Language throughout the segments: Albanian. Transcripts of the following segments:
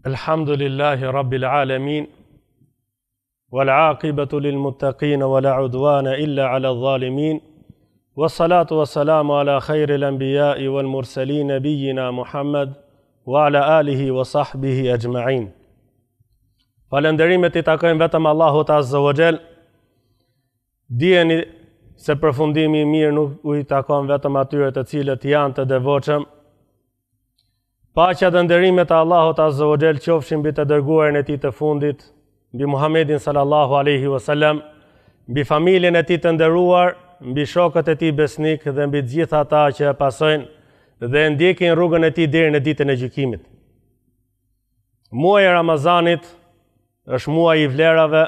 Alhamdulillahi Rabbil Alamin, wal aqibatu lil muttaqin, wala udwana illa ala dhalimin, wassalatu wassalamu ala khairil anbiya'i wal mursalin nabiyyina Muhammad, wa ala alihi wa sahbihi ajma'in. Falënderimet I takojnë vetëm Allahut Azza wa Jall. Dijeni se përfundimi I mirë nuk U takon vetëm atyre të cilët janë të devotshëm. Paqja dhe nderimet e Allahut Azza wa Jall qofshin mbi të dërguarin e Tij të fundit, mbi Muhammedin sallallahu alaihi wasallam, mbi familjen e Tij të nderuar, mbi shokët e Tij besnik dhe mbi të gjithë ata që e pasojnë dhe ndjekin rrugën e Tij deri në ditën e gjykimit. Muaji I Ramazanit është muaj I vlerave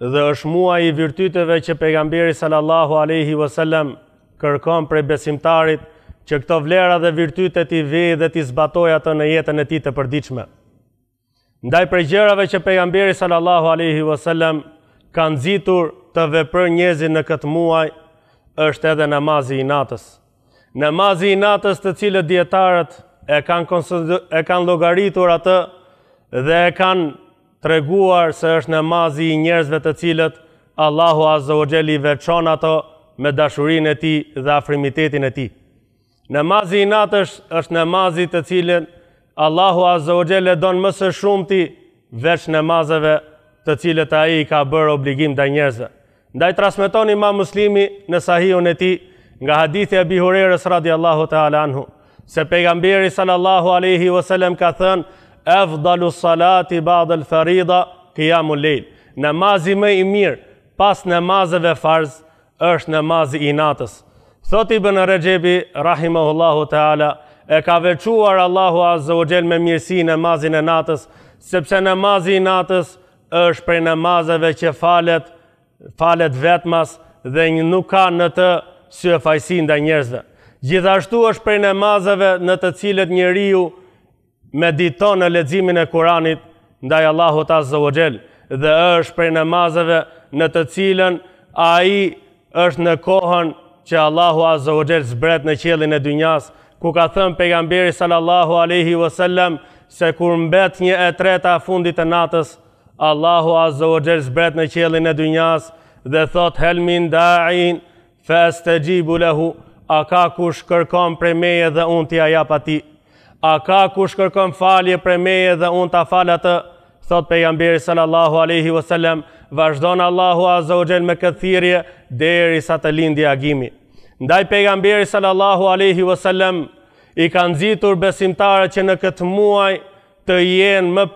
dhe është muaj I virtyteve që pejgamberi sallallahu alaihi wasallam kërkon prej besimtarit që këto vlera dhe virtyte t'i vijë dhe t'i zbatoj ato në jetën e tij të përditshme. Ndaj prej gjërave që pejgamberi sallallahu alaihi wasallam ka nxitur të veprojnë njerëzit në këtë muaj është edhe namazi I natës. Namazi I natës të cilët dietarët e kanë llogaritur atë dhe e kanë treguar se është namazi I njerëzve të cilët Allahu Azza wa Jall I veçon ato me dashurinë e Tij dhe afrimitetin e Tij. Namazi I natës është namazi të cilën Allahu Azza wa Jall e don më së shumti veç namazeve të cilët ai I ka bërë obligim ndaj njerëzve. Ndaj transmeton Imam Muslimi në Sahihun e tij nga hadithi e Abi Hurairës radhiyallahu ta'ala anhu se pejgamberi sallallahu alaihi wasallam ka thënë: "Afdalu salati ba'da al-farida qiyamul layl." Namazi më I mirë pas namazeve farz është namazi I natës. Thot Ibn Rajebi rahimahullahu ta'ala, e ka veçuar Allahu Azza wa Jall me mirësi namazin e natës, sepse namazi I natës është prej namazeve që falet vetmas dhe nuk ka në të syefajsi ndaj njerëzve. Gjithashtu është prej namazeve në të cilët njeriu mediton në leximin e Kuranit ndaj Allahut Azza wa Jall dhe është prej namazeve në të cilën ai është në kohën që Allahu Azza wa Jall zbret në qiellin e dynjas, ku ka thënë pejgamberi sallallahu alaihi wasallam se kur mbet 1/3 e fundit të natës, Allahu Azza wa Jall zbret në qiellin e dynjas dhe thot: "Hel min da'in fastajibu lahu." A ka kush kërkon prej meje dhe unë t'ia jap atij? A ka kush kërkon falje prej meje dhe unë ta fal atë? Thot pejgamberi sallallahu alaihi wasallam, vazhdon Allahu Azza wa Jall me këtë thirrje derisa të lindë agimi. Ndaj pejgamberi sallallahu alaihi wasallam I ka nxitur besimtarët që në këtë muaj të jenë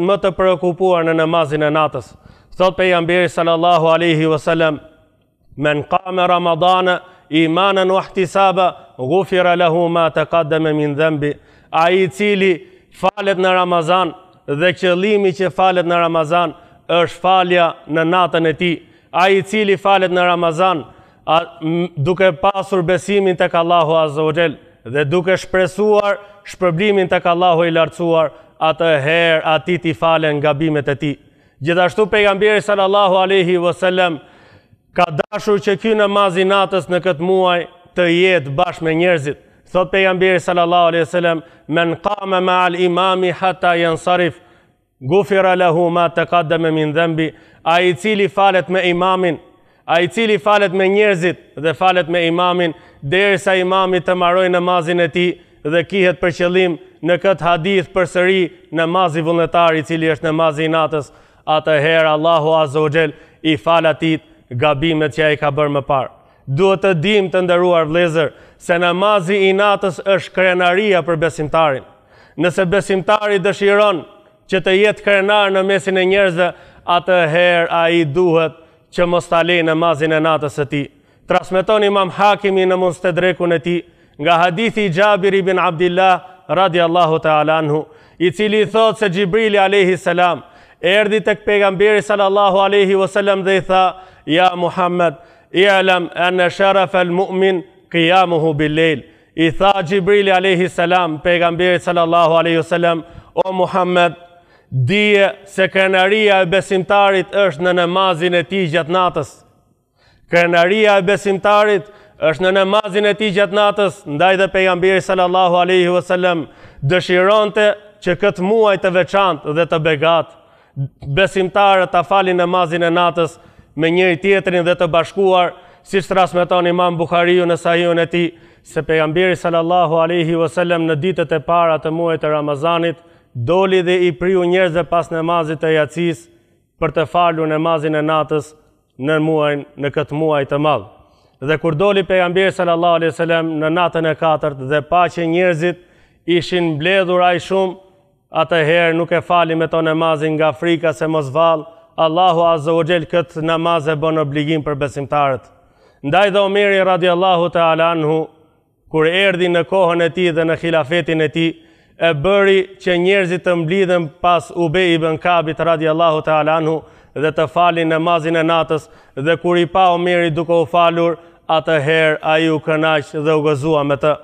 më të preokupuar në namazin e natës. Thot pejgamberi sallallahu alaihi wasallam: "Men qama Ramadana imanan wa ihtisaba, ghufira lahu ma taqaddama min dhanbi." Ai I cili falet në Ramazan dhe qëllimi që falet në Ramazan është falja në natën e tij. Ai I cili falet në Ramazan duke pasur besimin tek Allahu Azza wa Jall dhe duke shpresuar shpërblimin tek Allahu I lartësuar, atëherë atij t'i falen gabimet e tij. Gjithashtu pejgamberi sallallahu alaihi wasallam ka dashur që ky namaz I natës në këtë muaj të jetë bashkë me njerëzit. Thot pejgamberi sallallahu alaihi wasallam: "Men qama ma'al imami hatta yansarif, ghufira lahu ma taqaddama min dhanbi." Ai I cili falet me imamin, ai I cili falet me njerëzit dhe falet me imamin derisa imami të mbarojë namazin e tij dhe kihet për qëllim në këtë hadith përsëri namazi vullnetar I cili është namazi I natës, atëherë Allahu Azza wa Jall I fal atij gabimet që ai ka bërë më parë. Duhet të dim të nderuar vëllezër se namazi I natës është krenaria për besimtarin. Nëse besimtari dëshiron që të jetë krenar në mesin e njerëzve, atëherë ai duhet që mos ta lejë namazin e natës së tij. Transmeton Imam Hakimi në Mustadrekun e tij nga hadithi I Jabir ibn Abdillah radhiyallahu ta'ala anhu, I cili thot se Gjibrili alayhi salam erdhi tek pejgamberi sallallahu alaihi wasallam dhe I tha: "Ja Muhammad, i'lam anna sharafa al-mu'min qiyamuhu bil-layl." I tha Gjibrili alayhi salam pejgamberit sallallahu alaihi wasallam: "O Muhammad, dije se krenaria e besimtarit është në namazin e tij gjatë natës." Krenaria e besimtarit është në namazin e tij gjatë natës, ndaj dhe pejgamberi sallallahu alaihi wasallam dëshironte që këtë muaj të veçantë dhe të begat, besimtarët ta falin namazin e natës me njëri tjetrin dhe të bashkuar, siç transmeton Imam Buhariu në Sahihun e tij, se pejgamberi sallallahu alaihi wasallam në ditët e para të muajit të Ramazanit doli dhe i priu njerëzve pas namazit të Yacis për të falur namazin e natës në këtë muaj të madh. Dhe kur doli pejgamberi sallallahu alaihi wasallam në natën e 4 dhe pa që njerëzit ishin mbledhur aq shumë, atëherë nuk e fali me to namazin nga frika se mos vall. Allahu azza wa jall këtë namaz e bën obligim për besimtarët. Ndaj dhe Omeri radiallahu ta'ala anhu, kur erdhi në kohën e tij dhe në khilafetin e tij, e bëri që njerëzit të mblidhen pas Ubej ibn Kabit radiallahu ta'ala anhu dhe të falin namazin e natës, dhe kur i pa Omeri duke u falur, atëherë ai u kënaq dhe u gëzua me të.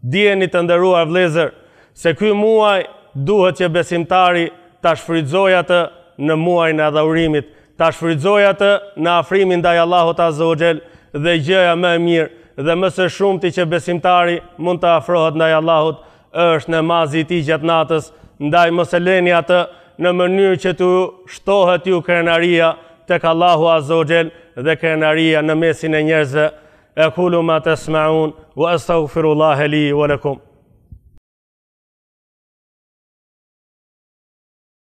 Dijeni të nderuar vëllezër, se ky muaj duhet që besimtari ta shfrytëzojë atë në muajin e adhurimit, ta shfrytëzojë atë në afrimin ndaj Allahut azza wa jall, dhe gjëja më e mirë dhe më së shumti që besimtari mund të afrohet ndaj Allahut është namazi i tij gjatë natës, ndaj mos e leni atë në mënyrë që të shtohet ju krenaria tek Allahu azza wa jall dhe krenaria në mesin e njerëzve. Aqulu ma tasma'un wa astaghfirullaha li wa lakum.